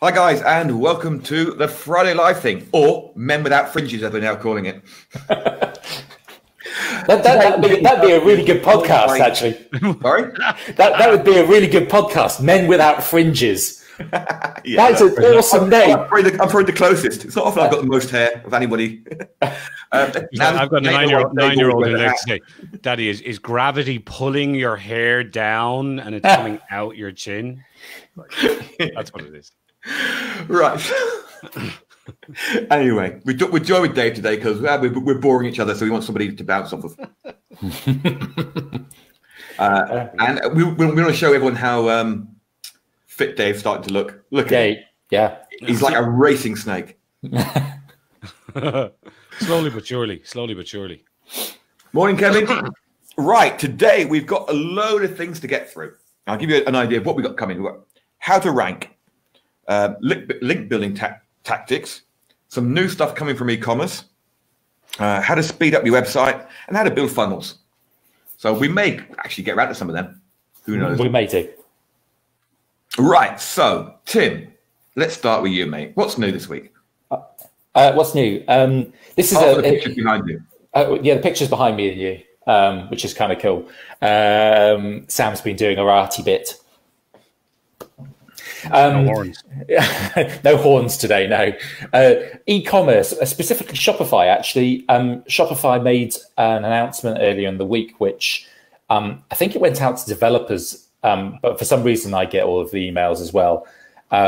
Hi guys, and welcome to the Friday Live thing, or Men Without Fringes, as they're now calling it. That'd be a really good podcast, actually. Sorry? That would be a really good podcast, Men Without Fringes. Yeah, that's an awesome name. I'm probably the closest. It's not often I've got the most hair of anybody. I've got a nine-year-old who likes to say, Daddy, is gravity pulling your hair down and it's coming out your chin? That's what it is. Right. Anyway, we're joined with Dave today because we're boring each other, so we want somebody to bounce off of. And we want to show everyone how fit Dave's starting to look. Look at him. Yeah. He's like a racing snake. Slowly but surely. Morning, Kevin. Right, today we've got a load of things to get through. I'll give you an idea of what we've got coming. We've got how to rank, link building tactics, some new stuff coming from e-commerce, how to speed up your website, and how to build funnels. So we may actually get around to some of them. Who knows? We may do. Right. So, Tim, let's start with you, mate. What's new this week? What's new? This is the pictures behind you. Yeah, the pictures behind me and you, which is kind of cool. Sam's been doing a arty bit. No horns. No horns today, no. E-commerce, specifically Shopify, actually. Shopify made an announcement earlier in the week, which I think it went out to developers, but for some reason I get all of the emails as well,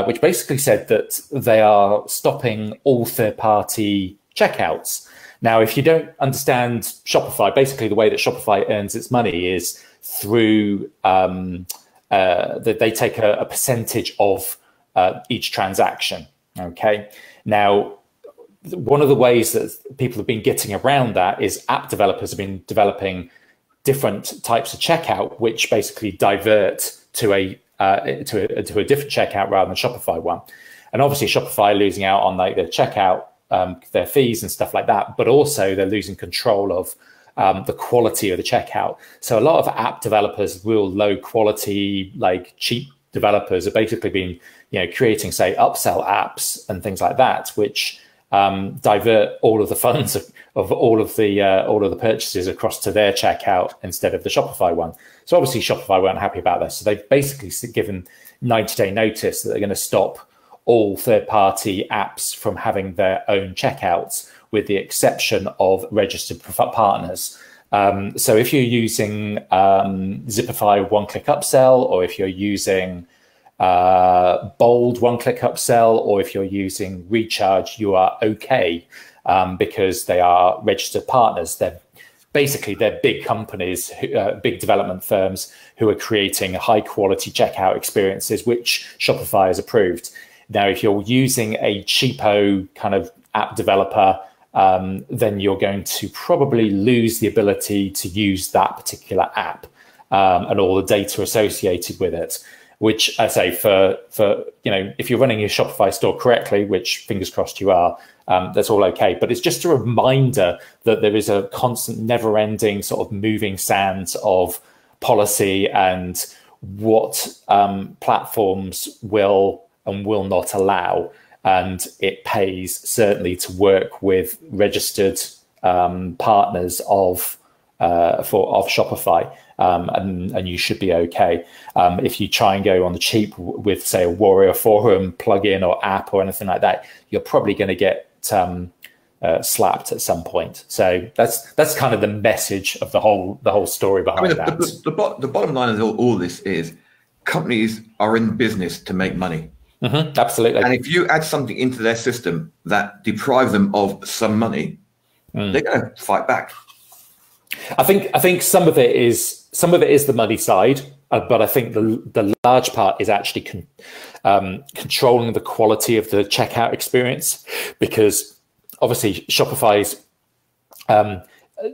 which basically said that they are stopping all third-party checkouts. Now, if you don't understand Shopify, basically the way that Shopify earns its money is through that they take a percentage of each transaction. Okay. Now, one of the ways that people have been getting around that is app developers have been developing different types of checkout, which basically divert to a different checkout rather than Shopify one. And obviously, Shopify losing out on like their checkout, their fees and stuff like that, but also they're losing control of the quality of the checkout. So a lot of app developers, real low quality, like cheap developers, are basically been, creating, say, upsell apps and things like that, which divert all of the funds of all of the purchases across to their checkout instead of the Shopify one. So obviously Shopify weren't happy about this. So they've basically given 90-day notice that they're going to stop all third-party apps from having their own checkouts, with the exception of registered partners. So if you're using Zipify one-click upsell, or if you're using Bold one-click upsell, or if you're using Recharge, you are okay because they are registered partners. They're big companies, big development firms who are creating high-quality checkout experiences, which Shopify has approved. Now, if you're using a cheapo kind of app developer, then you're going to probably lose the ability to use that particular app and all the data associated with it, which I say for if you're running your Shopify store correctly, which fingers crossed you are, that's all okay. But it's just a reminder that there is a constant, never-ending sort of moving sands of policy and what platforms will and will not allow. And it pays certainly to work with registered partners of Shopify, and you should be okay. If you try and go on the cheap with, say, a Warrior Forum plugin or app or anything like that, you're probably going to get slapped at some point. So that's kind of the message of the whole story behind that. The bottom line of all this is companies are in business to make money. Mm-hmm, absolutely. And if you add something into their system that deprives them of some money, they're going to fight back. I think some of it is the money side, but I think the large part is actually controlling the quality of the checkout experience, because obviously Shopify's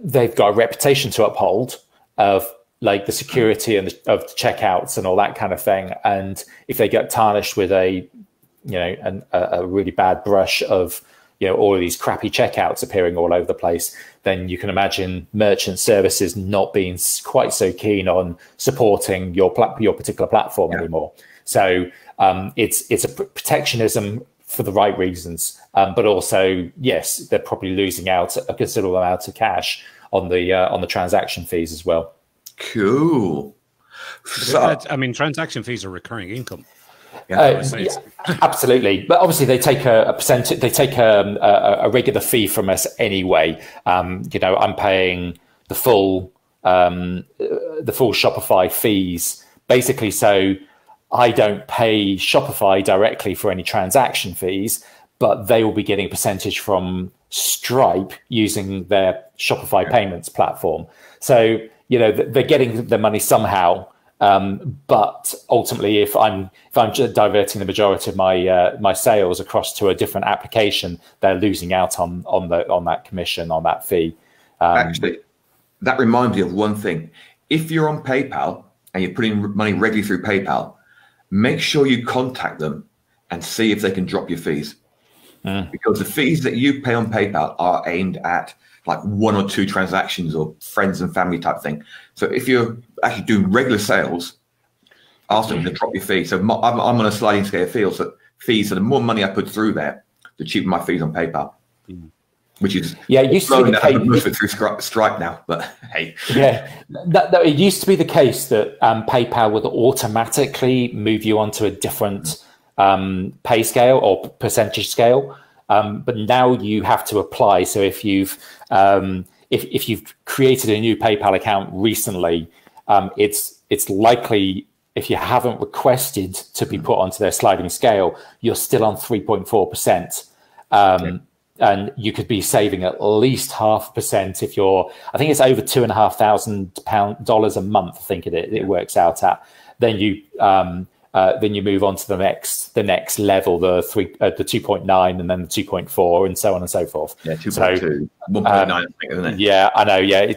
they've got a reputation to uphold of like the security and of the checkouts and all that kind of thing. And if they get tarnished with a really bad brush of all of these crappy checkouts appearing all over the place, then you can imagine merchant services not being quite so keen on supporting your particular platform anymore. So it's a protectionism for the right reasons, but also, yes, they're probably losing out a considerable amount of cash on the transaction fees as well. Cool. So, I mean, transaction fees are recurring income. Yeah, absolutely. But obviously, they take a percentage. They take a regular fee from us anyway. I'm paying the full Shopify fees basically, so I don't pay Shopify directly for any transaction fees, but they will be getting a percentage from Stripe using their Shopify payments platform. So they're getting the money somehow. But ultimately, if I'm diverting the majority of my sales across to a different application, they're losing out on that commission, on that fee. Actually, that reminds me of one thing. If you're on PayPal and you're putting money regularly through PayPal, make sure you contact them and see if they can drop your fees. Because the fees that you pay on PayPal are aimed at like 1 or 2 transactions or friends and family type thing. So if you're actually doing regular sales, ask them to drop your fee. So I'm on a sliding scale of fees. So the more money I put through there, the cheaper my fees on PayPal. Which is it used to be the case. Most of it through Stripe now, but hey. Yeah, it used to be the case that PayPal would automatically move you onto a different pay scale or percentage scale, but now you have to apply. So if you've created a new PayPal account recently, it's likely, if you haven't requested to be put onto their sliding scale, you're still on 3.4%. And you could be saving at least 0.5% if I think it's over $2,500 a month. I think it works out at. Then you move on to the next level, the 2.9, and then the 2.4, and so on and so forth. Yeah, 2.2, 1.9, I think, isn't it? Yeah, I know. Yeah,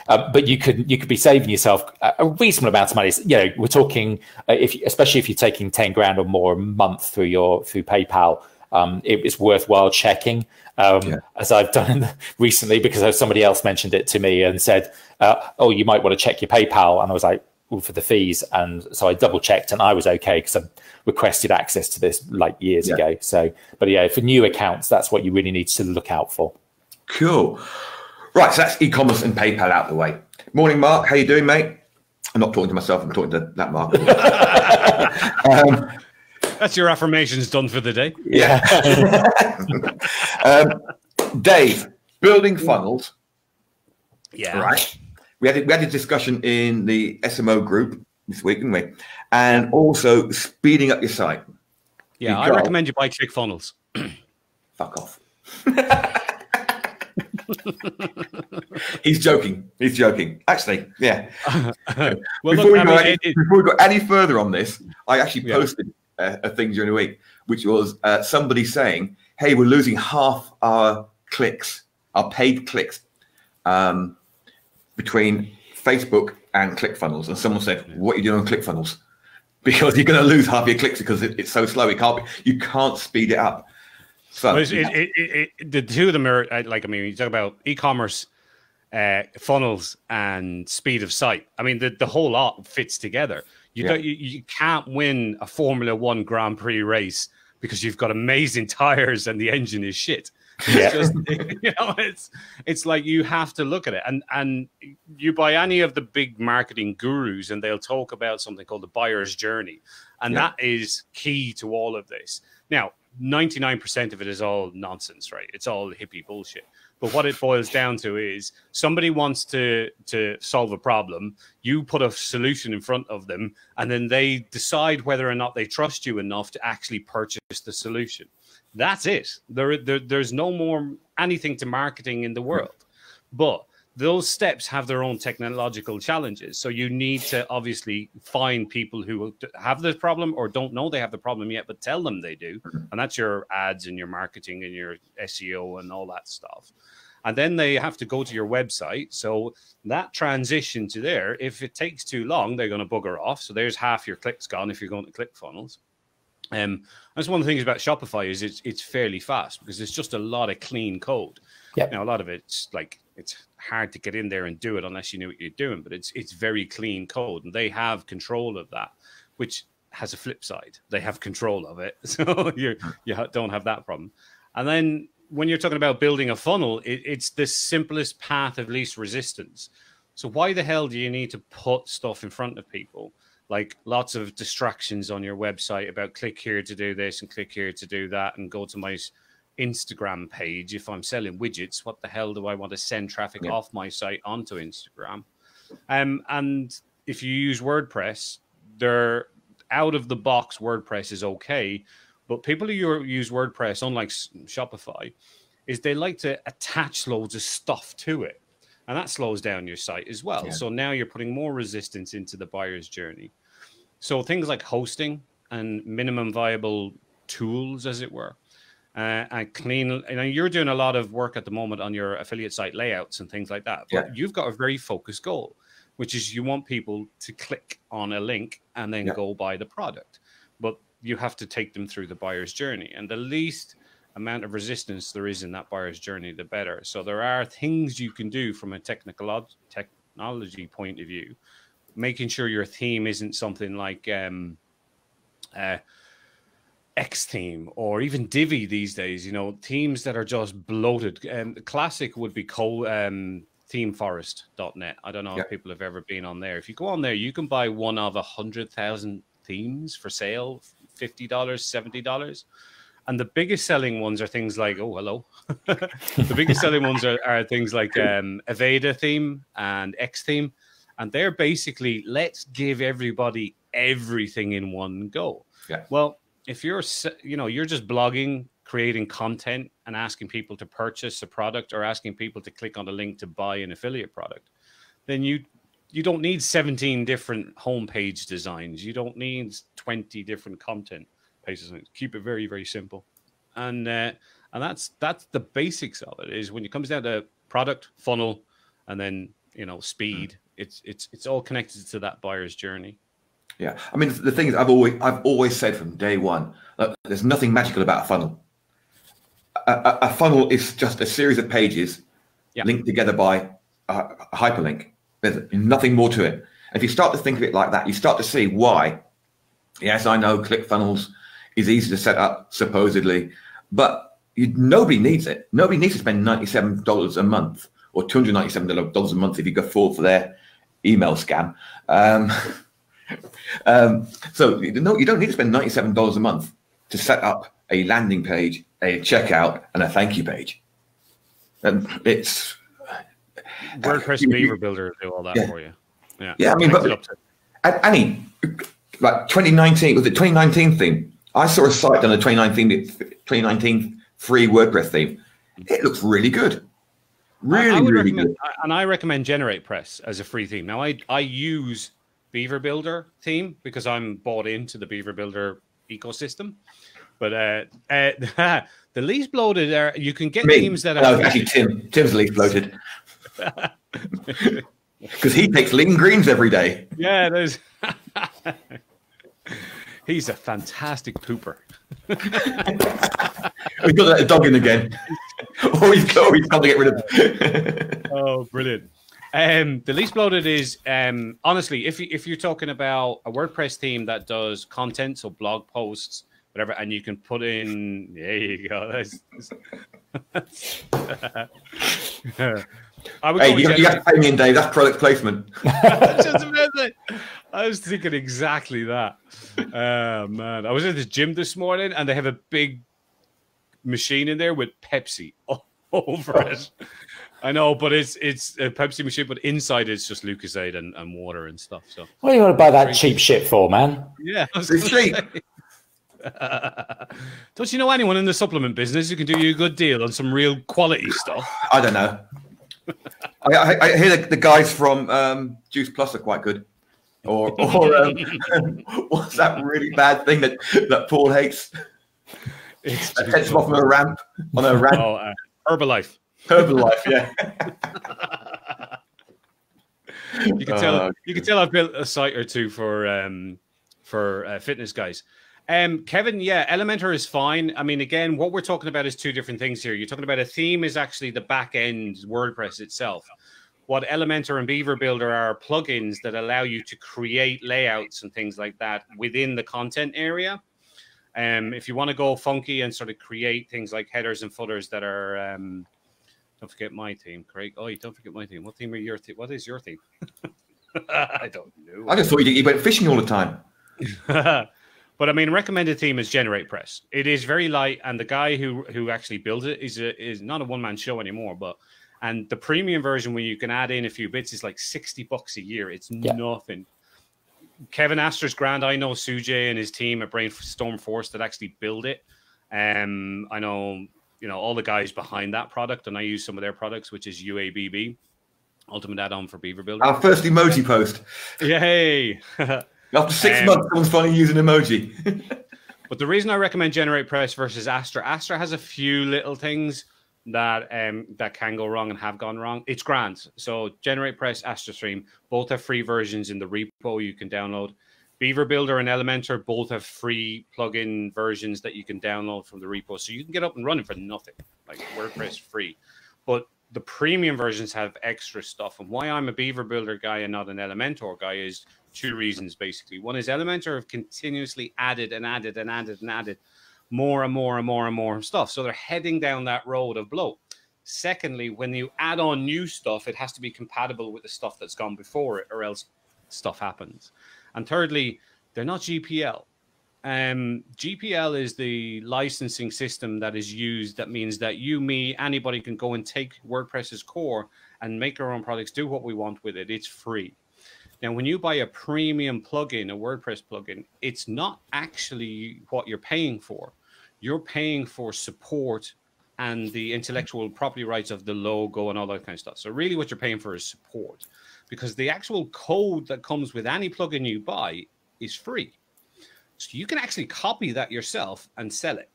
but you could be saving yourself a reasonable amount of money. We're talking especially if you're taking 10 grand or more a month through PayPal. It's worthwhile checking, as I've done recently, because somebody else mentioned it to me and said, "Oh, you might want to check your PayPal," and I was like, for the fees, and so I double checked and I was okay because I requested access to this like years ago. So, but for new accounts, that's what you really need to look out for. Cool. Right, so that's e-commerce and PayPal out the way. Morning, Mark. How you doing, mate? I'm not talking to myself. I'm talking to that Mark. That's your affirmations done for the day. Yeah. Dave, building funnels. Yeah. Right. We had a discussion in the SMO group this week, didn't we? And also speeding up your site. Yeah, I recommend you buy ClickFunnels. Fuck off. He's joking. Actually, yeah. Before we go any further on this, I actually posted a thing during the week, which was somebody saying, hey, we're losing half our clicks, our paid clicks, between Facebook and ClickFunnels. And someone said, what are you doing on ClickFunnels? Because you're going to lose half your clicks because it's so slow. You can't speed it up. So the two of them are you talk about e-commerce, funnels, and speed of site. I mean, the whole lot fits together. You can't win a Formula One Grand Prix race because you've got amazing tires and the engine is shit. It's like you have to look at it, and you buy any of the big marketing gurus and they'll talk about something called the buyer's journey, and that is key to all of this. Now, 99% of it is all nonsense, right? It's all hippie bullshit. But what it boils down to is somebody wants to solve a problem. You put a solution in front of them, and then they decide whether or not they trust you enough to actually purchase the solution. That's it. There's no more anything to marketing in the world. But those steps have their own technological challenges. So you need to obviously find people who have this problem or don't know they have the problem yet, but tell them they do. And that's your ads and your marketing and your SEO and all that stuff. And then they have to go to your website. So that transition to there, if it takes too long, they're going to bugger off. So there's half your clicks gone if you're going to ClickFunnels. That's one of the things about Shopify is it's fairly fast because it's just a lot of clean code. Yep. Now, a lot of it's hard to get in there and do it unless you know what you're doing, but it's very clean code, and they have control of that, which has a flip side. They have control of it, so you don't have that problem. And then when you're talking about building a funnel, it's the simplest path of least resistance. So why the hell do you need to put stuff in front of people? Like lots of distractions on your website about click here to do this and click here to do that and go to my Instagram page. If I'm selling widgets, what the hell do I want to send traffic off my site onto Instagram? And if you use WordPress, they're out of the box. WordPress is okay, but people who use WordPress, unlike Shopify, is they like to attach loads of stuff to it. And that slows down your site as well. Yeah. So now you're putting more resistance into the buyer's journey. So things like hosting and minimum viable tools, as it were, and clean. You're doing a lot of work at the moment on your affiliate site layouts and things like that. But you've got a very focused goal, which is you want people to click on a link and then go buy the product. But you have to take them through the buyer's journey. And the least amount of resistance there is in that buyer's journey, the better. So there are things you can do from a technology point of view, making sure your theme isn't something like X theme or even Divi these days, themes that are just bloated. Classic would be themeforest.net. I don't know if people have ever been on there. If you go on there, you can buy one of 100,000 themes for sale, $50, $70. And the biggest selling ones are things like, the biggest selling ones are things like Aveda theme and X theme. And they're basically, let's give everybody everything in one go. Yeah. Well, if you're just blogging, creating content and asking people to purchase a product or asking people to click on a link to buy an affiliate product, then you don't need 17 different homepage designs. You don't need 20 different content. Keep it very, very simple, and that's the basics of it. Is when it comes down to product, funnel, and then speed. It's all connected to that buyer's journey. Yeah, I mean the thing is, I've always said from day one, there's nothing magical about a funnel. A funnel is just a series of pages linked together by a hyperlink. There's nothing more to it. And if you start to think of it like that, you start to see why. Yes, I know ClickFunnels is easy to set up, supposedly, but nobody needs it. Nobody needs to spend $97 a month or $297 a month if you go fall for their email scam. So you don't need to spend $97 a month to set up a landing page, a checkout, and a thank you page. And it's WordPress Beaver Builder do all that for you. Yeah. I mean, but Annie, like 2019 was it 2019 theme? I saw a site on a 2019 free WordPress theme. It looks really good. Really good. And I recommend GeneratePress as a free theme. Now, I use Beaver Builder theme because I'm bought into the Beaver Builder ecosystem. But the least bloated are, you can get themes that are... No, actually, Tim's least bloated. Because he takes lean greens every day. Yeah, there's... He's a fantastic pooper. We've got that dog in again. He's got to get rid of him. Oh, brilliant. The least bloated is, honestly, if you're talking about a WordPress theme that does content, so blog posts, whatever, and you can put in, there you go. You got to pay me in, Dave. That's product placement. Just amazing. I was thinking exactly that. Oh, man. I was at the gym this morning, and they have a big machine in there with Pepsi all over it. I know, but it's a Pepsi machine, but inside it's just Lucozade and water and stuff. So what do you want to buy that cheap shit for, man? Yeah, it's cheap. Don't you know anyone in the supplement business who can do you a good deal on some real quality stuff? I don't know. I hear the guys from Juice Plus are quite good. Or what's that really bad thing that Paul hates? It sets him off on a ramp. Oh, Herbalife. Herbalife, yeah. You can tell I've built a site or two for fitness guys. Kevin, Elementor is fine. I mean, again, what we're talking about is two different things here. You're talking about a theme is actually the back end WordPress itself. what Elementor and Beaver Builder are plugins that allow you to create layouts and things like that within the content area. If you want to go funky and sort of create things like headers and footers that are, don't forget my theme, Craig. Oh, you don't forget my theme. What theme are your theme? What is your theme? I don't know. I just thought you went fishing all the time. But I mean, recommended theme is GeneratePress. It is very light, and the guy who actually builds it is not a one-man show anymore. And the premium version, where you can add in a few bits, is like $60 a year. It's nothing. Kevin Astor's grand. I know Sujay and his team at Brainstorm Force that actually build it. I know all the guys behind that product, and I use some of their products, which is UABB, Ultimate Add-on for Beaver Builder. Our first emoji post. Yay! After 6 months, someone's finally using emoji. But the reason I recommend GeneratePress versus Astra has a few little things that can go wrong and have gone wrong. It's grand. So GeneratePress, AstraStream, both have free versions in the repo you can download. Beaver Builder and Elementor both have free plugin versions that you can download from the repo. So you can get up and running for nothing, like WordPress free. But the premium versions have extra stuff. And why I'm a Beaver Builder guy and not an Elementor guy is two reasons, basically. One is Elementor have continuously added more and more stuff. So they're heading down that road of bloat. Secondly, when you add on new stuff, it has to be compatible with the stuff that's gone before it, or else stuff happens. And thirdly, they're not GPL. GPL is the licensing system that is used. That means that you, me, anybody can go and take WordPress's core and make our own products, do what we want with it. It's free. Now, when you buy a premium plugin, a WordPress plugin, it's not actually what you're paying for. You're paying for support and the intellectual property rights of the logo and all that kind of stuff. So really what you're paying for is support, because the actual code that comes with any plugin you buy is free. So you can actually copy that yourself and sell it,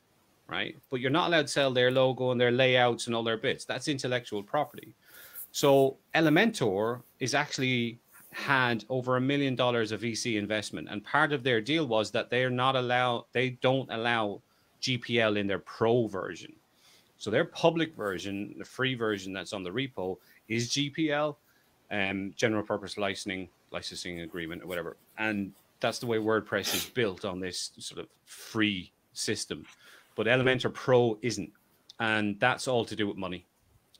right? But you're not allowed to sell their logo and their layouts and all their bits. That's intellectual property. So Elementor is actually had over $1 million of VC investment, and part of their deal was that they don't allow GPL in their pro version. So their public version, the free version that's on the repo, is GPL, general purpose licensing agreement or whatever. And that's the way WordPress is built, on this sort of free system. But Elementor Pro isn't, and that's all to do with money.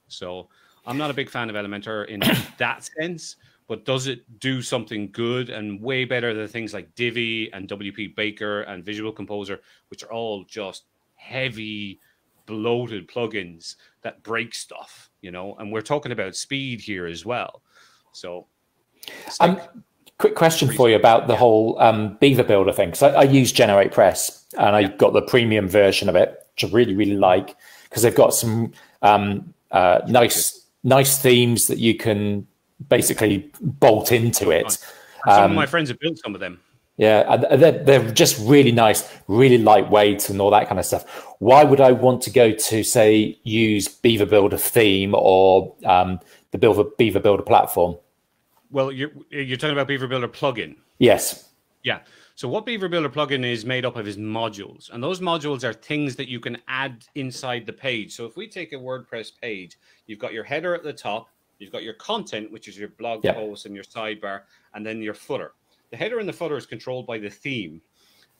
So I'm not a big fan of Elementor in that sense. But does it do something good and way better than things like Divi and WP Baker and Visual Composer, which are all just heavy, bloated plugins that break stuff, And we're talking about speed here as well. So, quick question for you about the whole Beaver Builder thing. Because I use GeneratePress, and I got the premium version of it, which I really, really like, because they've got some nice themes that you can basically bolt into it. Some of my friends have built some of them. Yeah, they're just really nice, really lightweight and all that kind of stuff. Why would I want to go to, say, use Beaver Builder theme or the Beaver Builder platform? Well, you're talking about Beaver Builder plugin. Yes. Yeah. So what Beaver Builder plugin is made up of is modules. And those modules are things that you can add inside the page. So if we take a WordPress page, you've got your header at the top, you've got your content, which is your blog post and your sidebar, and then your footer. The header and the footer is controlled by the theme.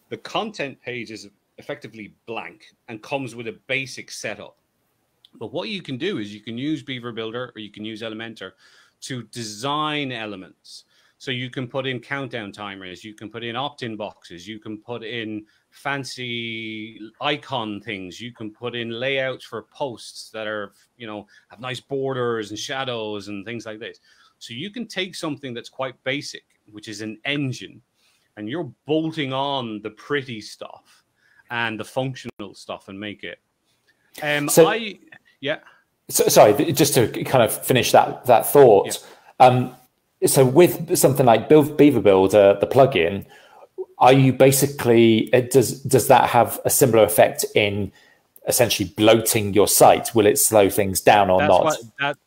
The content page is effectively blank and comes with a basic setup. But what you can do is you can use Beaver Builder or you can use Elementor to design elements. So you can put in countdown timers, you can put in opt-in boxes, you can put in fancy icon things, you can put in layouts for posts that are, have nice borders and shadows and things like this. So you can take something that's quite basic, which is an engine, and you're bolting on the pretty stuff and the functional stuff and make it. Sorry, just to kind of finish that thought. Yeah. So with something like Beaver Builder, the plugin, are you basically, does that have a similar effect in essentially bloating your site? Will it slow things down or not?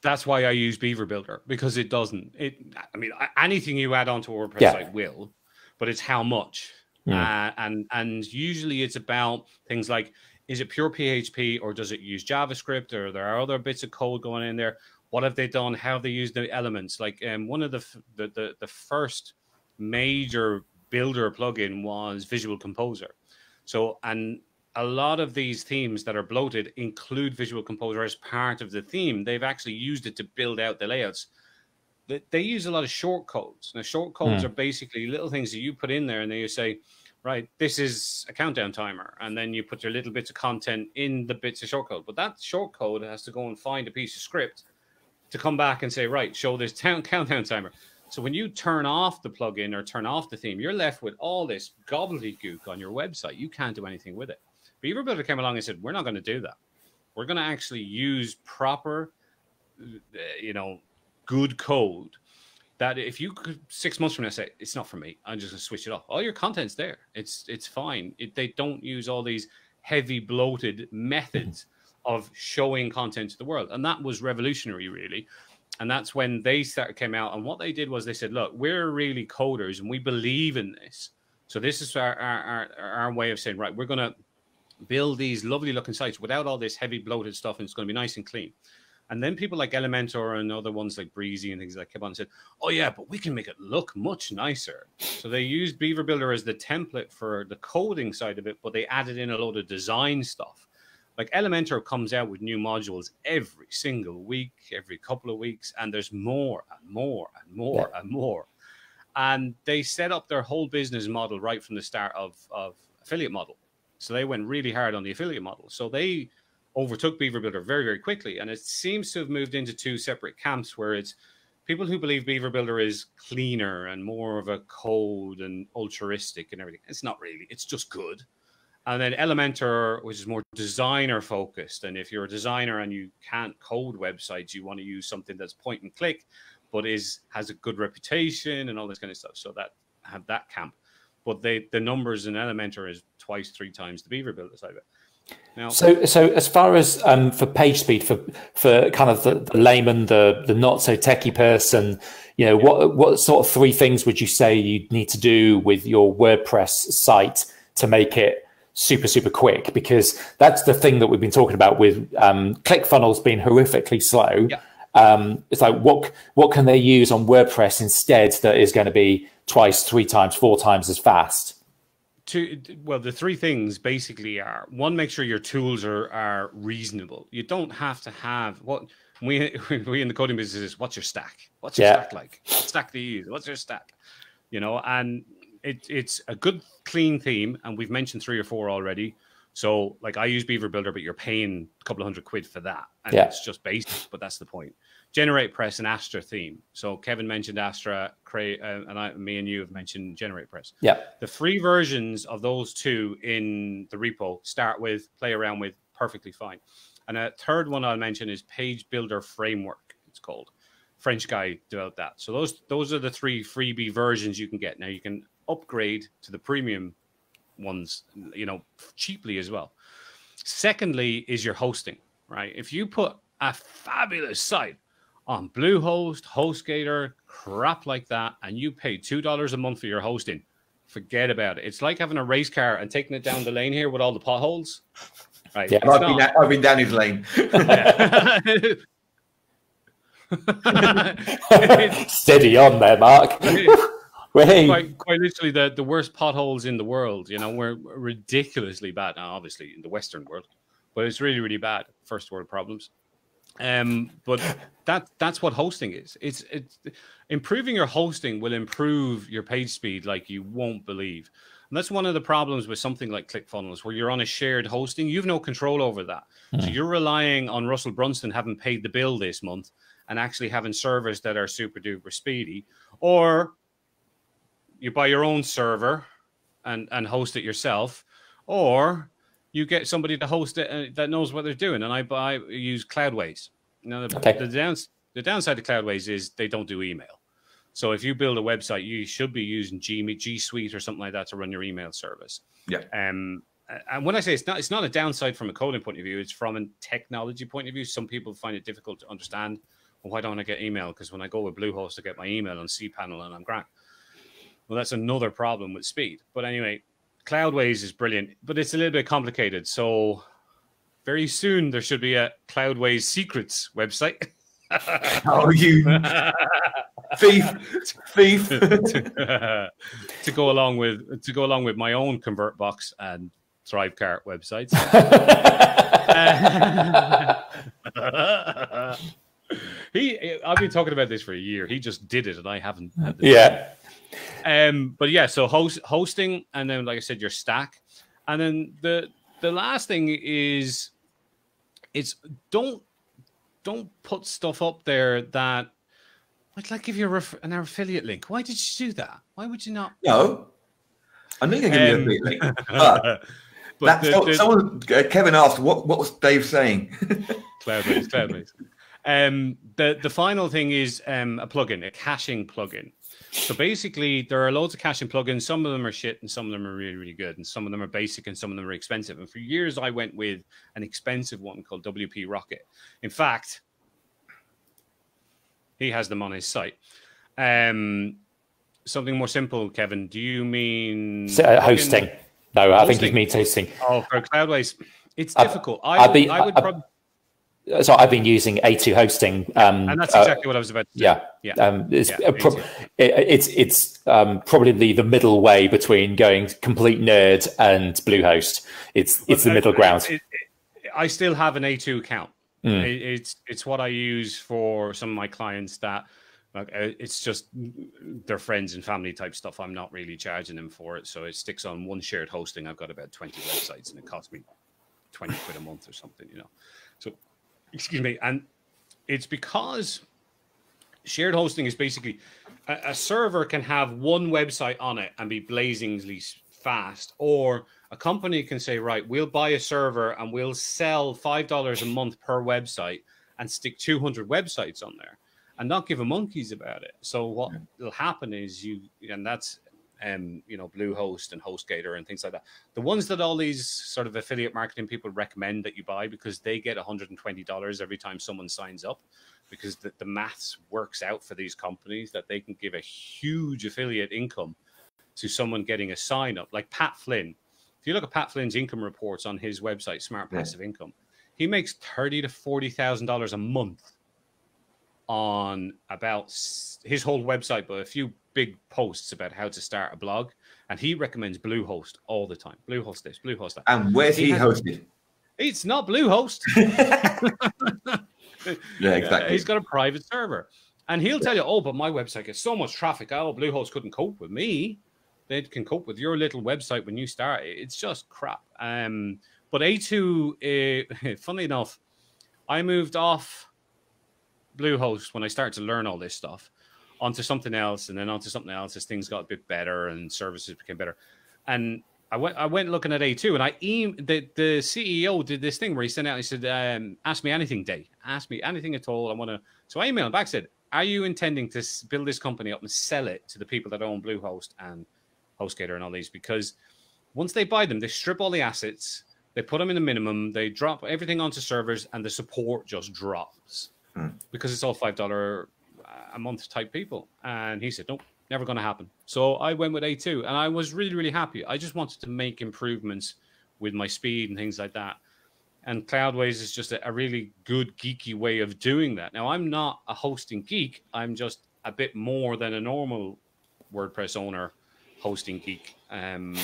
That's why I use Beaver Builder, because it doesn't. Anything you add onto a WordPress site will, but it's how much. And usually it's about things like, is it pure PHP or does it use JavaScript, or there are other bits of code going in there? What have they done? How have they used the elements? Like one of the first major builder plugin was Visual Composer. So, and a lot of these themes that are bloated include Visual Composer as part of the theme. They've actually used it to build out the layouts. They use a lot of short codes. Now, short codes are basically little things that you put in there, and then you say, right, this is a countdown timer. And then you put your little bits of content in the bits of short code. But that short code has to go and find a piece of script to come back and say, right, show this countdown timer. So when you turn off the plugin or turn off the theme, you're left with all this gobbledygook on your website. You can't do anything with it. Beaver Builder came along and said, we're not going to do that. We're going to actually use proper, good code that if you could 6 months from now say, it's not for me, I'm just going to switch it off. All your content's there. It's fine. They don't use all these heavy bloated methods of showing content to the world. And that was revolutionary, really. And that's when they came out. And what they did was they said, look, we're really coders and we believe in this. So this is our way of saying, right, we're going to build these lovely looking sites without all this heavy bloated stuff. And it's going to be nice and clean. And then people like Elementor and other ones like Breezy and things like that came on and said, oh, yeah, but we can make it look much nicer. So they used Beaver Builder as the template for the coding side of it, but they added in a load of design stuff. Like Elementor comes out with new modules every single week, every couple of weeks, and there's more and more and more and more. And they set up their whole business model right from the start of affiliate model. So they went really hard on the affiliate model. So they overtook Beaver Builder very, very quickly. And it seems to have moved into two separate camps where it's people who believe Beaver Builder is cleaner and more of a code and altruistic and everything. It's not really. It's just good. And then Elementor, which is more designer focused. And if you're a designer and you can't code websites, you want to use something that's point and click, but has a good reputation and all this kind of stuff. So that have that camp. But the numbers in Elementor is 2x, 3 times the Beaver Builder side of it. Now, so as far as for page speed, for kind of the layman, the not so techie person, what sort of 3 things would you say you need to do with your WordPress site to make it super, super quick? Because that's the thing that we've been talking about with ClickFunnels being horrifically slow. Yeah. It's like, what can they use on WordPress instead that is going to be 2x, 3 times, 4 times as fast? The 3 things basically are: 1, make sure your tools are reasonable. You don't have to have what we in the coding business is. What's your stack? What's your stack like? What stack do you use? What's your stack? And it's a good clean theme, and we've mentioned 3 or 4 already. So like I use Beaver Builder, but you're paying a couple of $100 for that, and it's just basic, but that's the point. GeneratePress and Astra theme. So Kevin mentioned Astra, and me and you have mentioned GeneratePress. Yeah. The free versions of those 2 in the repo, start with, play around with, perfectly fine. And a third one I'll mention is Page Builder Framework, it's called. French guy developed that. So those are the 3 freebie versions you can get. Now you can upgrade to the premium ones, cheaply as well. Secondly is your hosting, right? If you put a fabulous site on Bluehost, HostGator, crap like that, and you pay $2 a month for your hosting, forget about it. It's like having a race car and taking it down the lane here with all the potholes. Right? Yeah, I've been down his lane. Steady on there, Mark. Quite literally the worst potholes in the world. We're ridiculously bad now, obviously in the Western world, but it's really, really bad. First world problems. But that's what hosting is. It's improving your hosting will improve your page speed like you won't believe. And that's one of the problems with something like ClickFunnels, where you're on a shared hosting. You've no control over that. So you're relying on Russell Brunson having paid the bill this month and actually having servers that are super duper speedy, or you buy your own server and host it yourself, or you get somebody to host it that knows what they're doing. And I use Cloudways. Now, the downside of Cloudways is they don't do email. So if you build a website, you should be using G Suite or something like that to run your email service. Yeah. And when I say it's not a downside from a coding point of view, it's from a technology point of view. Some people find it difficult to understand. Well, why don't I get email? Because when I go with Bluehost, I get my email on cPanel and I'm grand. Well, that's another problem with speed. But anyway, Cloudways is brilliant, but it's a little bit complicated. So very soon there should be a Cloudways secrets website. Oh, you thief! to go along with my own ConvertBox and Thrivecart websites. I've been talking about this for a year. He just did it, and I haven't. Had the but yeah, so hosting, and then like I said, your stack, and then the last thing is, don't put stuff up there that like give you an affiliate link. Why did you do that? Why would you not? No, I'm not going to give you an affiliate link. But Kevin asked, what was Dave saying? Cloudways. The final thing is a plugin, a caching plugin. So basically, there are loads of caching plugins. Some of them are shit, and some of them are really, really good. And some of them are basic, and some of them are expensive. And for years, I went with an expensive one called WP Rocket. In fact, he has them on his site. Something more simple, Kevin. Do you mean hosting? No, I think he means hosting. Oh, for Cloudways, it's difficult. I would probably. So I've been using A2 hosting, and that's exactly what I was about to say. It's probably the middle way between going complete nerd and Bluehost. It's the middle ground. I still have an A2 account. It's what I use for some of my clients that. It's just their friends and family type stuff. I'm not really charging them for it. So it sticks on one shared hosting. I've got about 20 websites and it costs me 20 quid a month or something, So, excuse me. And it's because shared hosting is basically a server can have one website on it and be blazingly fast, or a company can say, right, we'll buy a server and we'll sell $5 a month per website and stick 200 websites on there. And not give a monkeys about it. So what will happen is that's Bluehost and HostGator and things like that. The ones that all these sort of affiliate marketing people recommend that you buy, because they get $120 every time someone signs up, because the maths works out for these companies that they can give a huge affiliate income to someone getting a sign up. Like Pat Flynn. If you look at Pat Flynn's income reports on his website, Smart Passive Income, he makes $30,000 to $40,000 a month on about his whole website, but a few big posts about how to start a blog, and he recommends Bluehost all the time. Bluehost this, Bluehost that. And where's he hosted? It's not Bluehost. Yeah, exactly. He's got a private server, and he'll tell you, "Oh, but my website gets so much traffic. Oh, Bluehost couldn't cope with me. They can cope with your little website when you start. It's just crap." But A2, funnily enough, I moved off Bluehost when I started to learn all this stuff onto something else, and then onto something else as things got a bit better and services became better. And I went looking at A2, and the CEO did this thing where he sent out, he said, ask me anything, Dave. Ask me anything at all. So I emailed him back, said, are you intending to build this company up and sell it to the people that own Bluehost and HostGator and all these? Because once they buy them, they strip all the assets, they put them in the minimum, they drop everything onto servers, and the support just drops. Because it's all $5 a month type people. And he said, nope, never going to happen. So I went with A2, and I was really, really happy. I just wanted to make improvements with my speed and things like that. And Cloudways is just a really good geeky way of doing that. Now, I'm not a hosting geek. I'm just a bit more than a normal WordPress owner hosting geek.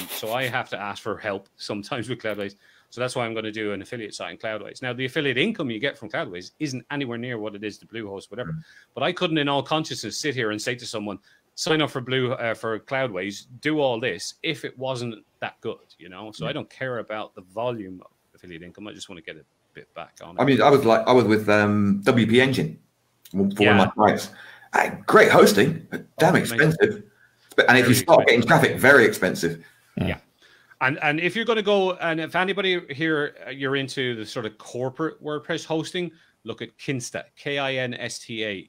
So I have to ask for help sometimes with Cloudways. So that's why I'm going to do an affiliate site in Cloudways. Now, the affiliate income you get from Cloudways isn't anywhere near what it is to Bluehost, whatever. But I couldn't, in all consciousness, sit here and say to someone, sign up for Cloudways, do all this, if it wasn't that good, So I don't care about the volume of affiliate income. I just want to get a bit back on it. I mean, I was with WP Engine for one of my clients. Great hosting, but damn expensive. And if you start getting traffic, very expensive. Yeah. And if you're going to go, and if anybody here, you're into the sort of corporate WordPress hosting, look at Kinsta, Kinsta.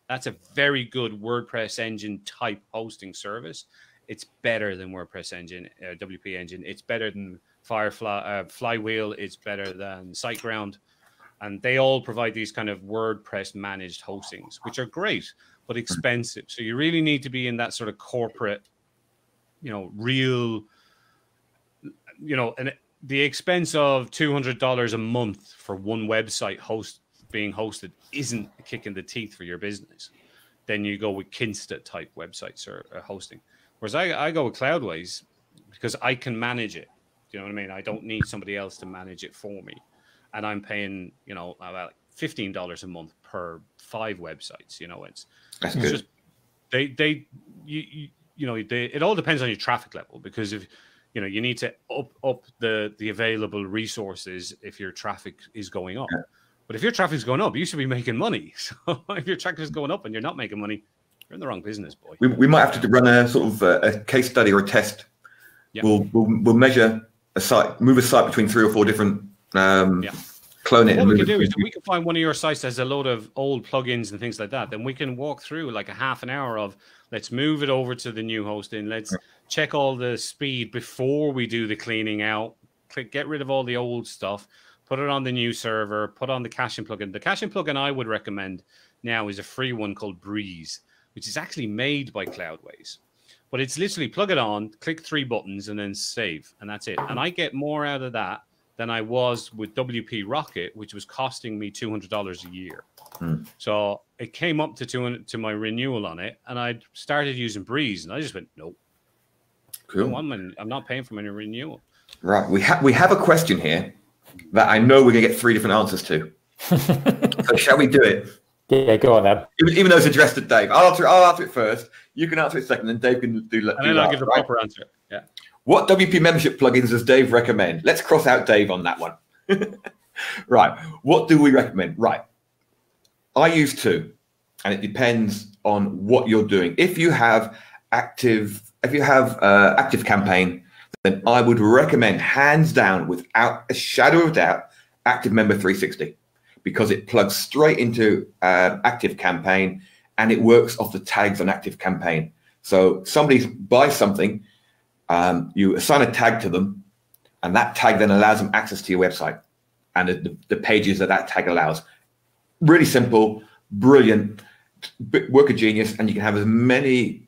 That's a very good WordPress engine type hosting service. It's better than WordPress engine, WP Engine. It's better than Firefly, Flywheel. It's better than SiteGround. And they all provide these kind of WordPress managed hostings, which are great, but expensive. So you really need to be in that sort of corporate, real... and the expense of $200 a month for one website host being hosted isn't a kick in the teeth for your business, then you go with Kinsta type websites or hosting. Whereas I go with Cloudways because I can manage it. Do you know what I mean? I don't need somebody else to manage it for me. And I'm paying, about $15 a month per 5 websites. That's it's good. just it all depends on your traffic level, because if you need to up the available resources if your traffic is going up. Yeah. But if your traffic is going up, you should be making money. So if your traffic is going up and you're not making money, you're in the wrong business, boy. We might have to run a sort of a case study or a test. Yeah. We'll measure a site, move a site between 3 or 4 different clone it. What we can do is we can find one of your sites that has a load of old plugins and things like that. Then we can walk through like a half an hour of let's move it over to the new hosting. Let's check all the speed before we do the cleaning out. Get rid of all the old stuff. Put it on the new server. Put on the caching plugin. The caching plugin I would recommend now is a free one called Breeze, which is actually made by Cloudways. But it's literally plug it on, click 3 buttons, and then save, and that's it. And I get more out of that than I was with WP Rocket, which was costing me $200 a year. So it came up to my renewal on it, and I started using Breeze, and I just went, nope. Cool. No, I'm not paying for my renewal. Right. We have a question here that I know we're going to get 3 different answers to. So shall we do it? Yeah, go on then. Even though it's addressed to Dave, I'll answer it first. You can answer it second, then Dave can do. And then I'll give the proper answer. Yeah. What WP membership plugins does Dave recommend? Let's cross out Dave on that one. Right. What do we recommend? Right. I use 2, and it depends on what you're doing. If you have active campaign, then I would recommend, hands down, without a shadow of doubt, Active Member 360, because it plugs straight into Active Campaign and it works off the tags on Active Campaign. So somebody buys something, you assign a tag to them, and that tag then allows them access to your website and the pages that tag allows. Really simple, brilliant, work of genius, and you can have as many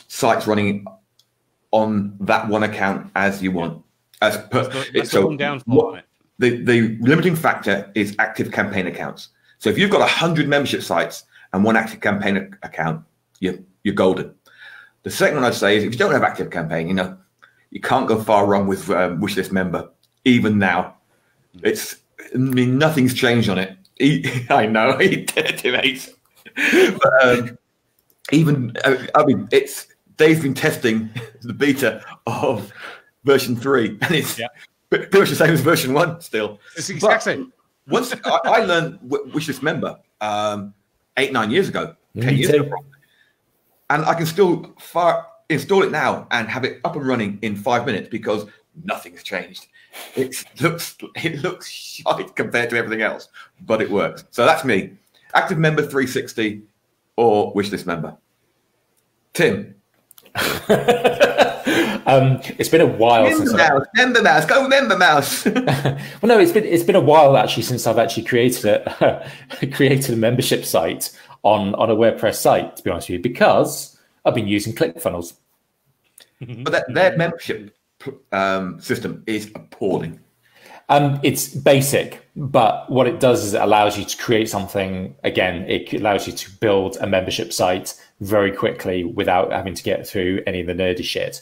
sites running on that one account as you want. The limiting factor is Active Campaign accounts. So if you've got 100 membership sites and 1 Active Campaign account, you're golden. The second one I'd say is if you don't have Active Campaign, you can't go far wrong with Wishlist Member. Even now, nothing's changed on it. I know, Dave's Dave's been testing the beta of version 3, and it's pretty much the same as version 1 still. It's the exact same. Once I learned Wishlist Member 8-9 years ago, 10 years ago, and I can still install it now and have it up and running in 5 minutes because nothing's changed. It looks shite compared to everything else, but it works. So that's me. Active Member 360 or Wishlist Member. Tim. It's been a while since Member Mouse. Go Member Mouse. Well, no, it's been a while actually since I've actually created a membership site on a WordPress site, to be honest with you, because I've been using ClickFunnels. But their membership system is appalling. It's basic, but what it does is it allows you to create something. Again, it allows you to build a membership site very quickly without having to get through any of the nerdy shit.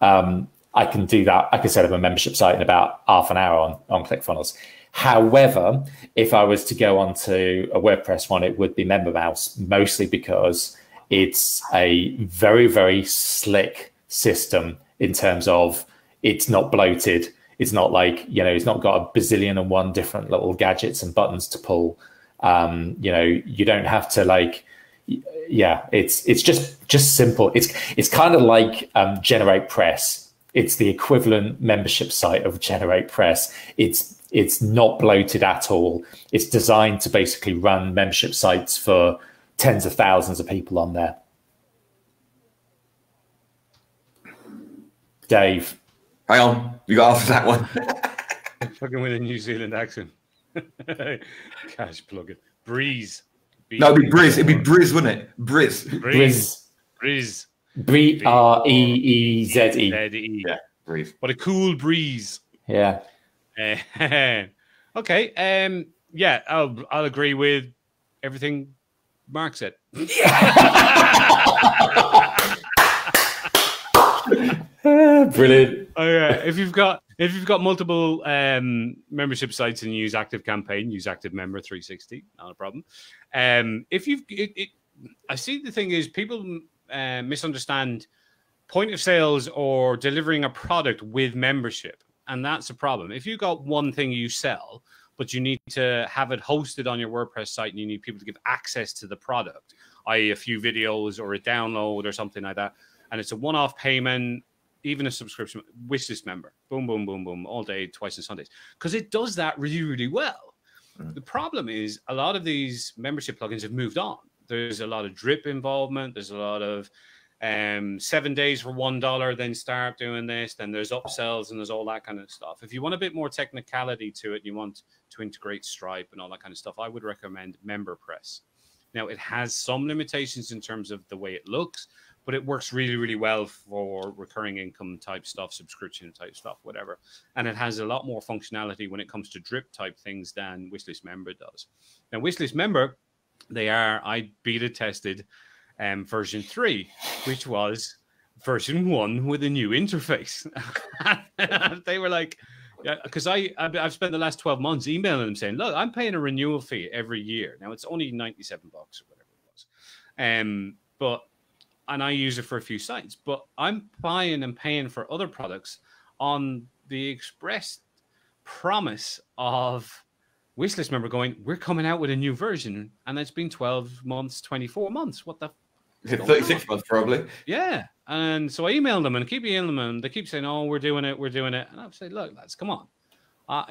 I can do that. I can set up a membership site in about half an hour on ClickFunnels. However, if I was to go onto a WordPress one, it would be MemberMouse, mostly because it's a very, very slick system in terms of it's not bloated. It's not like, it's not got a bazillion and one different little gadgets and buttons to pull. You don't have to it's just simple. It's kind of like GeneratePress. It's the equivalent membership site of GeneratePress. It's not bloated at all. It's designed to basically run membership sites for tens of thousands of people on there. Dave. Hang on, you got to answer that one. Fucking with a New Zealand accent. Cash plug it. Breeze. No, it'd be Briz. It'd be Briz, wouldn't it? Briz. Breeze. Breeze. Yeah, Breeze. What a cool breeze. Yeah. Okay. Yeah, I'll agree with everything Mark said. Brilliant. Oh yeah, if you've got multiple membership sites and you use ActiveCampaign, use ActiveMember 360, not a problem. If you've, I see the thing is people misunderstand point of sales or delivering a product with membership, and that's a problem. If you've got one thing you sell, but you need to have it hosted on your WordPress site and you need people to give access to the product, i.e. a few videos or a download or something like that, and it's a one-off payment, even a subscription, wishlist member, boom, boom, boom, boom, all day, twice on Sundays, because it does that really, really well. The problem is a lot of these membership plugins have moved on. There's a lot of drip involvement. There's a lot of 7 days for $1, then start doing this. Then there's upsells and there's all that kind of stuff. If you want a bit more technicality to it, you want to integrate Stripe and all that kind of stuff, I would recommend MemberPress. Now, it has some limitations in terms of the way it looks, but it works really, really well for recurring income type stuff, subscription type stuff, whatever. And it has a lot more functionality when it comes to drip type things than Wishlist Member does. Now, Wishlist Member, I beta tested version 3, which was version 1 with a new interface. They were like, because I've spent the last 12 months emailing them saying, look, I'm paying a renewal fee every year. Now, it's only $97 or whatever it was. And I use it for a few sites, but I'm buying and paying for other products on the express promise of Wishlist Member going, we're coming out with a new version, and it's been 12 months, 24 months. What the? 36 months, probably. Yeah. And so I emailed them and keep emailing them, and they keep saying, oh, we're doing it. And I've said, look, lads, come on.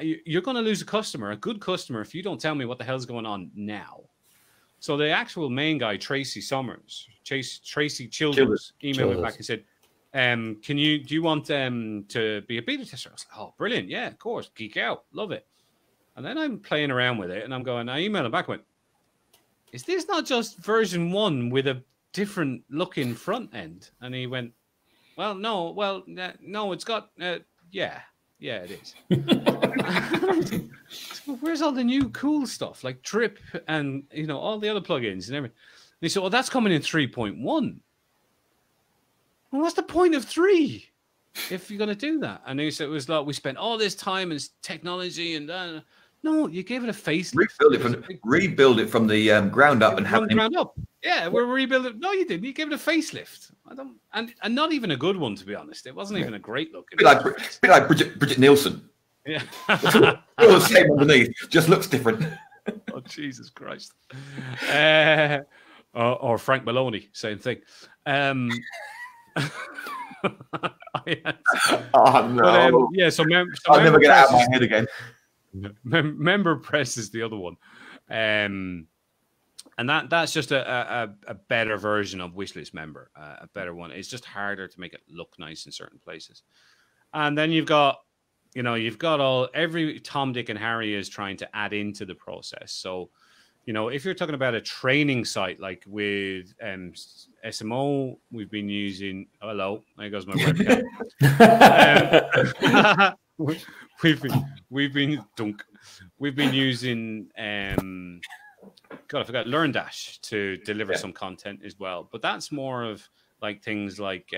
You're going to lose a good customer, if you don't tell me what the hell's going on now. So the actual main guy, Tracy Childers, emailed me back and said, do you want to be a beta tester? I was like, oh, brilliant. Yeah, of course. Geek out. Love it. And then I'm playing around with it and I emailed him back and went, is this not just version 1 with a different looking front end? And he went, no, it's got, yeah, it is. So where's all the new cool stuff like drip and all the other plugins and everything? And he said, well, that's coming in 3.1. Well, what's the point of 3 if you're going to do that? And he said it was like we spent all this time and technology and no, you gave it a facelift. Rebuild it from the ground up and have it ground up. Yeah, we're rebuilding. No, you didn't. You gave it a facelift. And not even a good one, to be honest. It wasn't even a great looking. Bit like Bridget Nielsen. Yeah, all the same underneath, just looks different. Oh, Jesus Christ. Or Frank Maloney, same thing. Oh no! But, yeah, so I'll never get it out of my head again. MemberPress is the other one, and that's just a better version of Wishlist Member, a better one. It's just harder to make it look nice in certain places, and then you've got every Tom, Dick, and Harry is trying to add into the process. So, if you're talking about a training site like with SMO, we've been using. Oh, hello, there goes my webcam. We've been using God, I forgot LearnDash to deliver some content as well. But that's more of like things like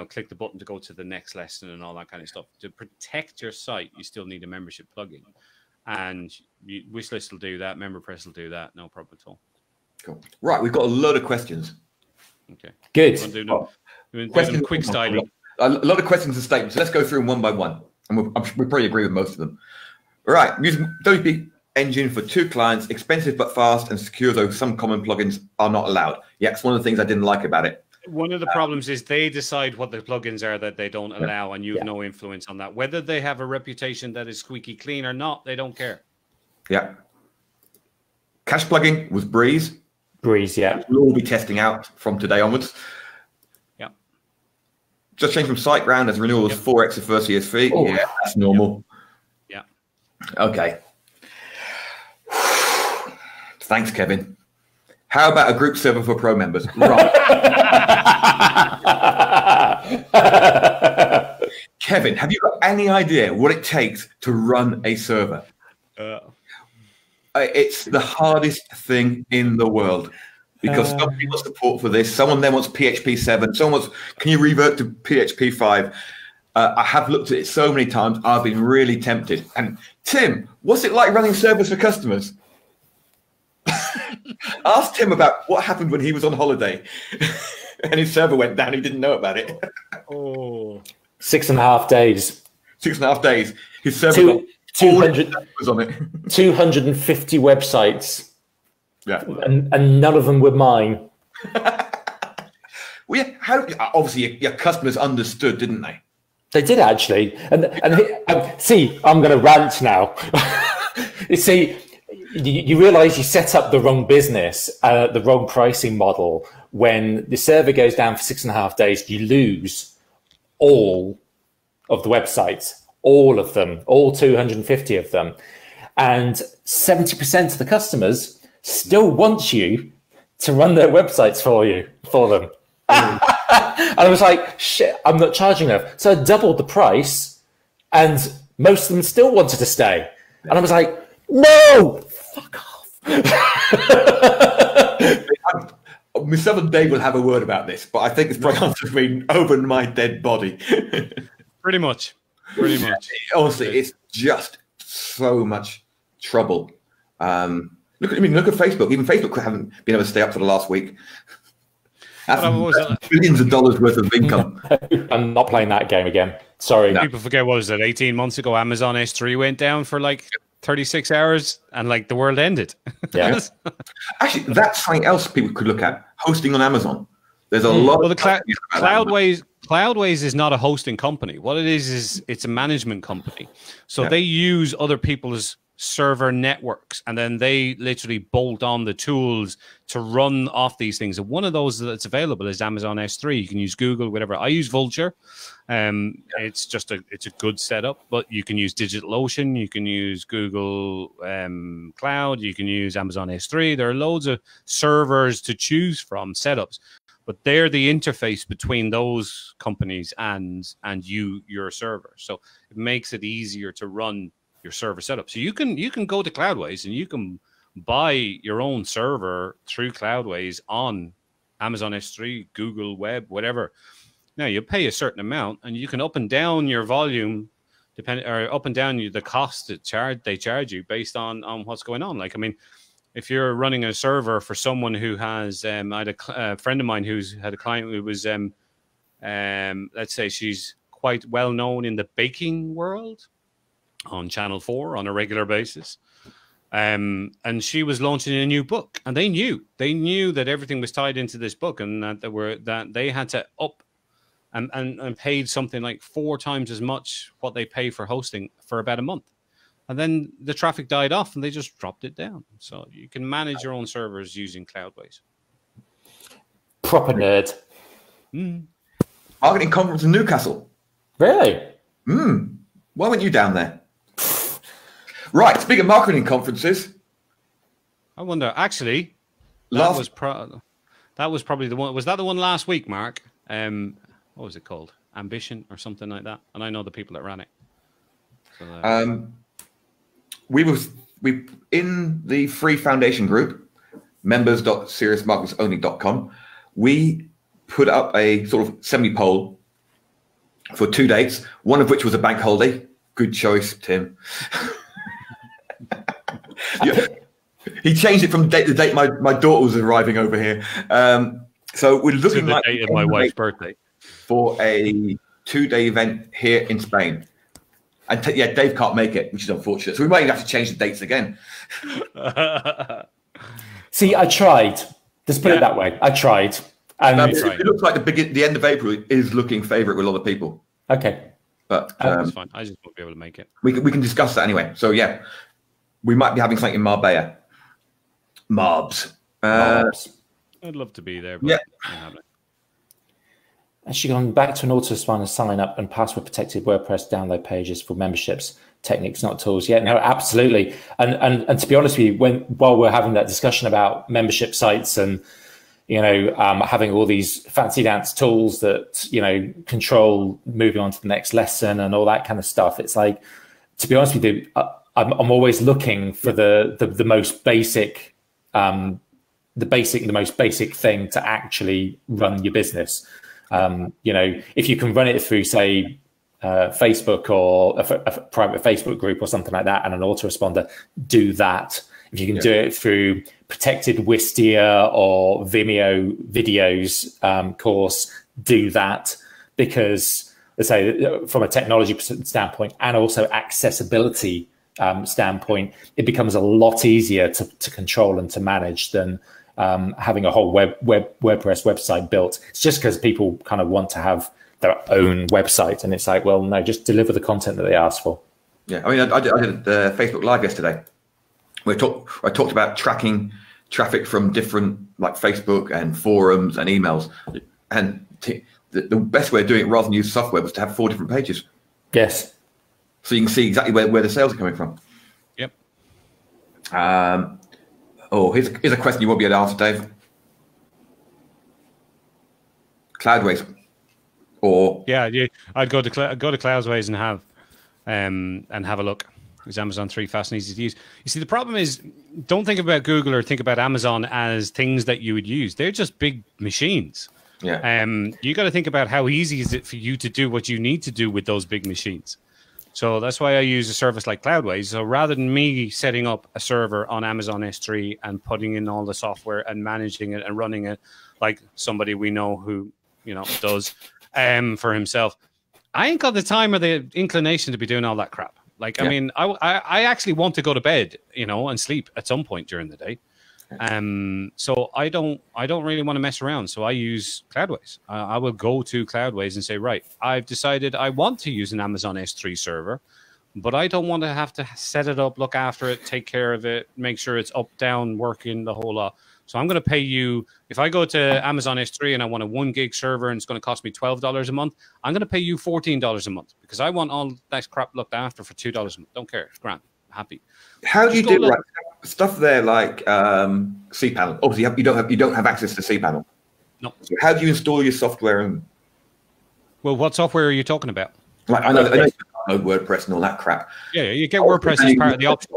click the button to go to the next lesson and all that kind of stuff. To protect your site, you still need a membership plugin, and Wishlist will do that. MemberPress will do that. No problem at all. Cool. Right, we've got a load of questions. Okay, good. Quick styling. A lot of questions and statements. So let's go through them one by one, and we probably agree with most of them. All right, using WP Engine for 2 clients, expensive but fast and secure, though some common plugins are not allowed. Yeah, it's one of the things I didn't like about it. One of the problems is they decide what the plugins are that they don't allow, and you have no influence on that. Whether they have a reputation that is squeaky clean or not, they don't care. Yeah. Cache plugin was Breeze. Yeah. We'll all be testing out from today onwards. Yeah. Just changed from SiteGround as renewal was 4x the first year's fee. Oh. Yeah, that's normal. Yeah. Okay. Thanks, Kevin. How about a group server for pro members? Right. Kevin, have you got any idea what it takes to run a server? It's the hardest thing in the world because some people support for this. Someone then wants PHP 7. Someone wants, can you revert to PHP 5? I have looked at it so many times. I've been really tempted. And Tim, what's it like running servers for customers? Ask Tim about what happened when he was on holiday and his server went down. He didn't know about it. 6.5 days. 6.5 days. His server 200 was on it. 250 websites. Yeah. And none of them were mine. Well, yeah, obviously your customers understood, didn't they? They did actually. And see, I'm going to rant now. You see, you realize you set up the wrong business, the wrong pricing model. When the server goes down for 6.5 days, you lose all of the websites, all of them, all 250 of them. And 70% of the customers still want you to run their websites for them. And I was like, shit, I'm not charging enough. So I doubled the price and most of them still wanted to stay. And I was like, no, fuck off. Myself and Dave will have a word about this, but I think it's probably to mean over my dead body. Pretty much. Honestly, it's just so much trouble. Look at Facebook. Even Facebook haven't been able to stay up for the last week. That's billions of dollars worth of income. I'm not playing that game again. Sorry. No. People forget, what was it, 18 months ago, Amazon S3 went down for like 36 hours and like the world ended. Yeah. Actually, that's something else people could look at. Hosting on Amazon. There's a lot of Cloudways is not a hosting company. What it is it's a management company. So they use other people's server networks and then they literally bolt on the tools to run off these things. And one of those that's available is Amazon S3. You can use Google, whatever. I use Vultr. It's a good setup, but you can use DigitalOcean, you can use Google Cloud, you can use Amazon S3. There are loads of servers to choose from, setups, but they're the interface between those companies and your server. So it makes it easier to run your server setup. So you can go to Cloudways and you can buy your own server through Cloudways on Amazon S3, Google Web, whatever. Now you pay a certain amount and you can up and down your volume, up and down the cost that they charge you based on what's going on. Like, I mean, if you're running a server for someone who has, I had a friend of mine who's had a client who was, let's say she's quite well known in the baking world on Channel 4 on a regular basis. And she was launching a new book and they knew that everything was tied into this book and that they had to up and paid something like 4 times as much what they pay for hosting for about a month. And then the traffic died off and they just dropped it down. So you can manage your own servers using Cloudways. Proper nerd. Marketing conference in Newcastle. Really? Why weren't you down there? Right, speaking of marketing conferences. I wonder, actually, that was probably the one. Was that the one last week, Mark? What was it called? Ambition or something like that? And I know the people that ran it. So, we in the free foundation group, members.seriousmarketingsonly.com, we put up a sort of semi-poll for 2 dates, one of which was a bank holiday. Good choice, Tim. Yeah. He changed it from the date my daughter was arriving over here. So we're looking like the date of my wife's birthday for a 2-day event here in Spain. And Dave can't make it, which is unfortunate. So we might have to change the dates again. See, I tried. Let's put it that way. I tried. And it looks like the end of April is looking favourite with a lot of people. Okay. But that's fine. I just won't be able to make it. We can discuss that anyway. So yeah, we might be having something in Marbella. Marbs. I'd love to be there, but I haven't. Actually, going back to an autoresponder sign up and password protected WordPress download pages for memberships, techniques, not tools. Yeah, no, absolutely. And to be honest with you, while we're having that discussion about membership sites and having all these fancy dance tools that control moving on to the next lesson and all that kind of stuff, it's like, to be honest with you, I'm always looking for the most basic, the most basic thing to actually run your business. You know, if you can run it through, say, Facebook or a private Facebook group or something like that, and an autoresponder, do that. If you can do it through protected Wistia or Vimeo videos course, do that, because let's say from a technology standpoint and also accessibility standpoint, it becomes a lot easier to control and to manage than having a whole WordPress website built. It's just because people kind of want to have their own website, and it's like, well, no, just deliver the content that they ask for. Yeah, I mean, I did Facebook Live yesterday. I talked about tracking traffic from different, like, Facebook and forums and emails, and the best way of doing it, rather than use software, was to have 4 different pages. Yes. So you can see exactly where the sales are coming from. Yep. Here's a question you won't be able to answer, Dave. Cloudways, or I'd go to Cloudways and have a look. Is Amazon 3 fast and easy to use? You see, the problem is, don't think about Google or think about Amazon as things that you would use. They're just big machines. Yeah. You got to think about how easy is it for you to do what you need to do with those big machines. So that's why I use a service like Cloudways. So rather than me setting up a server on Amazon S3 and putting in all the software and managing it and running it like somebody we know who, you know, does for himself, I ain't got the time or the inclination to be doing all that crap. Like, I mean, I actually want to go to bed, you know, and sleep at some point during the day. So I don't really want to mess around. So I use Cloudways. I will go to Cloudways and say, right, I've decided I want to use an Amazon S3 server, but I don't want to have to set it up, look after it, take care of it, make sure it's up, down, working, the whole lot. So I'm going to pay you, if I go to Amazon S3 and I want a 1 gig server and it's going to cost me $12 a month, I'm going to pay you $14 a month because I want all that crap looked after for $2 a month. Don't care. It's grand. Happy. How do you do like stuff there, like cPanel? Obviously, you don't have access to cPanel. No. So how do you install your software? And well, what software are you talking about? Like I know WordPress and all that crap. Yeah, you get WordPress as part of the option.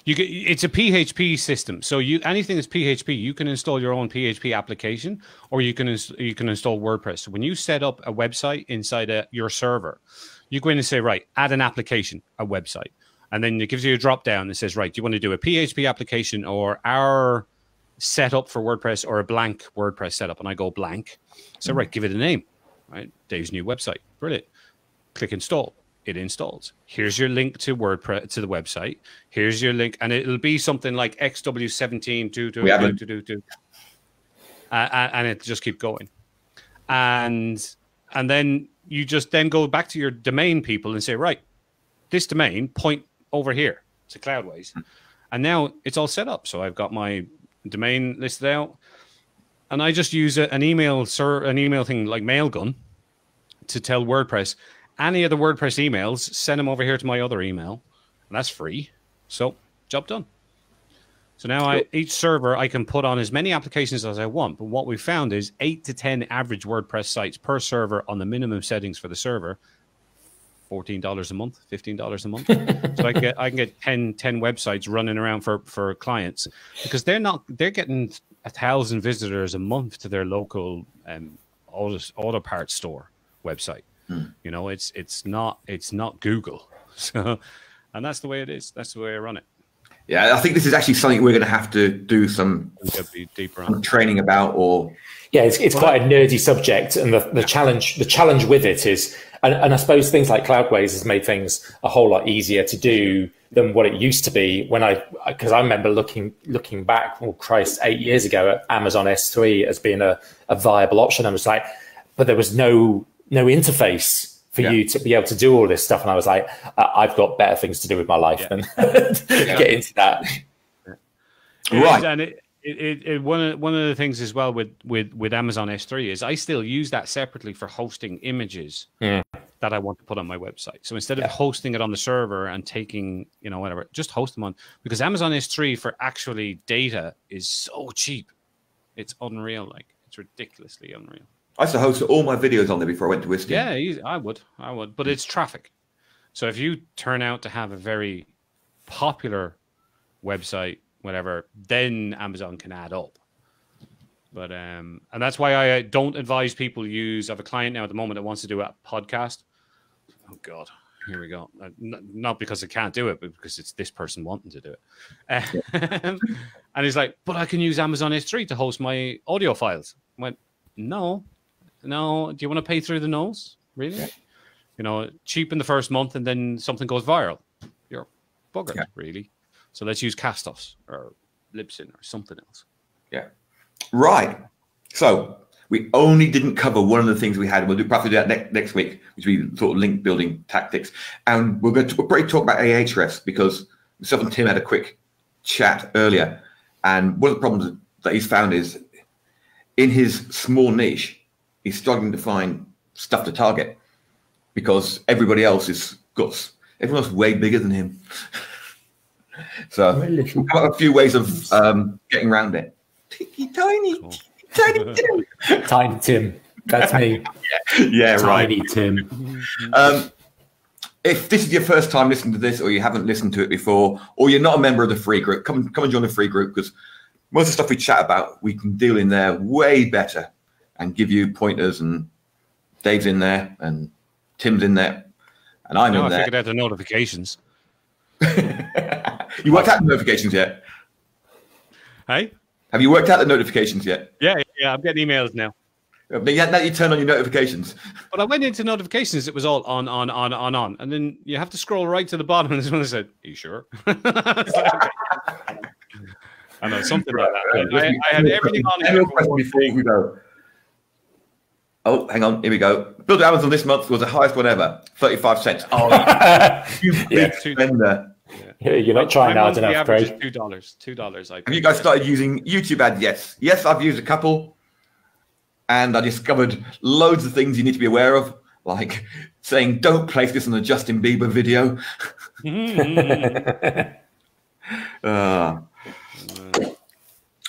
It's a PHP system, so anything that's PHP, you can install your own PHP application, or you can install WordPress. So when you set up a website inside your server, you go in and say, right, add an application, a website. And then it gives you a drop down that says, right, do you want to do a PHP application or our setup for WordPress or a blank WordPress setup? And I go blank. So, right, give it a name, right? Dave's new website. Brilliant. Click install. It installs. Here's your link to WordPress, to the website. Here's your link. And it'll be something like XW17 and it just keep going. And then you just then go back to your domain people and say, right, this domain, point over here to Cloudways. And now it's all set up. So I've got my domain listed out, and I just use an email thing like Mailgun to tell WordPress, any of the WordPress emails, send them over here to my other email, and that's free. So job done. So now each server I can put on as many applications as I want. But what we found is 8 to 10 average WordPress sites per server on the minimum settings for the server. $14 a month, $15 a month. So I can get 10 websites running around for clients, because they're getting 1,000 visitors a month to their local auto parts store website. You know, it's not Google. So, and that's the way it is. That's the way I run it. Yeah, I think this is actually something we're going to have to do some training about, or it's quite a nerdy subject, and the challenge with it is, and I suppose things like Cloudways has made things a whole lot easier to do than what it used to be. Because I remember looking back, 8 years ago at Amazon S3 as being a viable option. I was like, but there was no interface for you to be able to do all this stuff. And I was like, I've got better things to do with my life than get into that. Right. And one of the things as well with Amazon S3 is I still use that separately for hosting images that I want to put on my website. So instead of hosting it on the server and taking, whatever, just host them on, because Amazon S3 for actually data is so cheap. It's unreal. Like, it's ridiculously unreal. I used to host all my videos on there before I went to Wistia. Yeah, I would. But it's traffic. So if you turn out to have a very popular website, whatever, then Amazon can add up. But and that's why I don't advise people use. I have a client now at the moment that wants to do a podcast. Oh God, here we go. Not because I can't do it, but because it's this person wanting to do it. And he's like, but I can use Amazon S3 to host my audio files. I went, no. Do you want to pay through the nose? Really? Yeah. You know, cheap in the first month, and then something goes viral. You're buggered, really. So let's use Castos or Libsyn or something else. Yeah. Right. So we only didn't cover one of the things we had. We'll probably do that next week, which will be sort of link building tactics. And we'll probably talk about Ahrefs, because myself and Tim had a quick chat earlier. And one of the problems that he's found is in his small niche, he's struggling to find stuff to target, because everybody else is everyone else is way bigger than him. So we've got a few ways of getting around it. Tiny Tim. Tiny Tim. That's me. Yeah, Tiny right. Tim. If this is your first time listening to this, or you haven't listened to it before, or you're not a member of the free group, come and join the free group, because most of the stuff we chat about, we can deal in there way better and give you pointers. And Dave's in there, and Tim's in there, and I'm in there. I figured out the notifications. You worked out the notifications yet? Hey? Have you worked out the notifications yet? Yeah, I'm getting emails now. Now you turn on your notifications. But I went into notifications, it was all on. And then you have to scroll right to the bottom, and this one said, are you sure? I know, something like that. I had everything on here. Before we go. Oh, hang on. Here we go. Build Amazon this month was the highest one ever. 35 cents. Oh, you big spender. Yeah. You're not trying hard enough, Craig. $2. Have you guys started using YouTube ads? Yes. Yes, I've used a couple. And I discovered loads of things you need to be aware of, like saying, don't place this on a Justin Bieber video.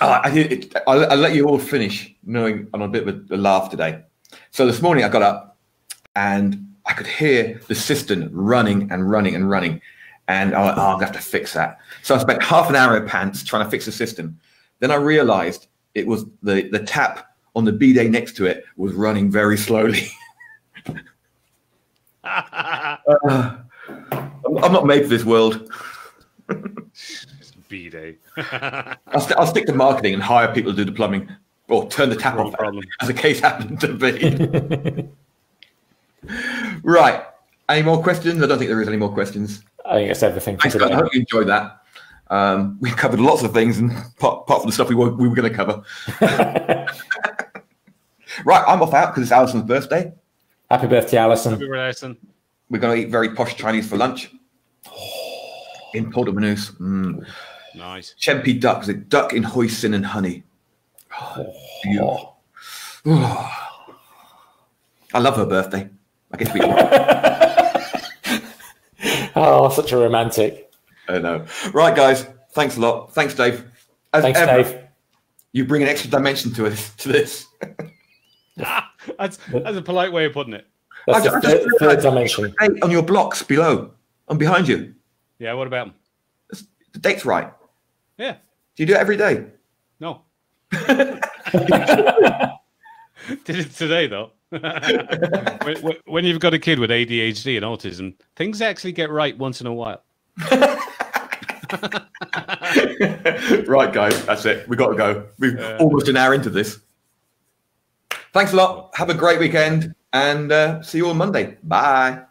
I'll let you all finish, knowing I'm on a bit of a laugh today. So this morning I got up and I could hear the cistern running and running and running. And I'm going to have to fix that. So I spent half an hour in pants trying to fix the cistern. Then I realized it was the tap on the bidet next to it was running very slowly. I'm not made for this world. Bidet. I'll stick to marketing and hire people to do the plumbing, or turn the tap off, as the case happened to be. Right. Any more questions? I don't think there is any more questions. I think that's everything for today. I hope you enjoyed that. We've covered lots of things, and apart from the stuff we were going to cover. Right, I'm off out because it's Alison's birthday. Happy birthday, Alison. Happy birthday, Alison. We're going to eat very posh Chinese for lunch. In Port de Manus. Nice. Chempy duck. Is it duck in hoisin and honey? Beautiful. I love her birthday. I get to be. Oh, such a romantic. I know. Right, guys. Thanks a lot. Thanks, Dave. Thanks, Dave. You bring an extra dimension to this. That's a polite way of putting it. That's the third dimension. On your blocks below, and behind you. Yeah, what about them? The date's right. Yeah. Do you do it every day? No. Did it today, though. When you've got a kid with ADHD and autism, things actually get right once in a while. Right, guys, that's it. We've got to go. We're almost an hour into this. Thanks a lot. Have a great weekend, and see you on Monday. Bye.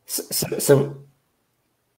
So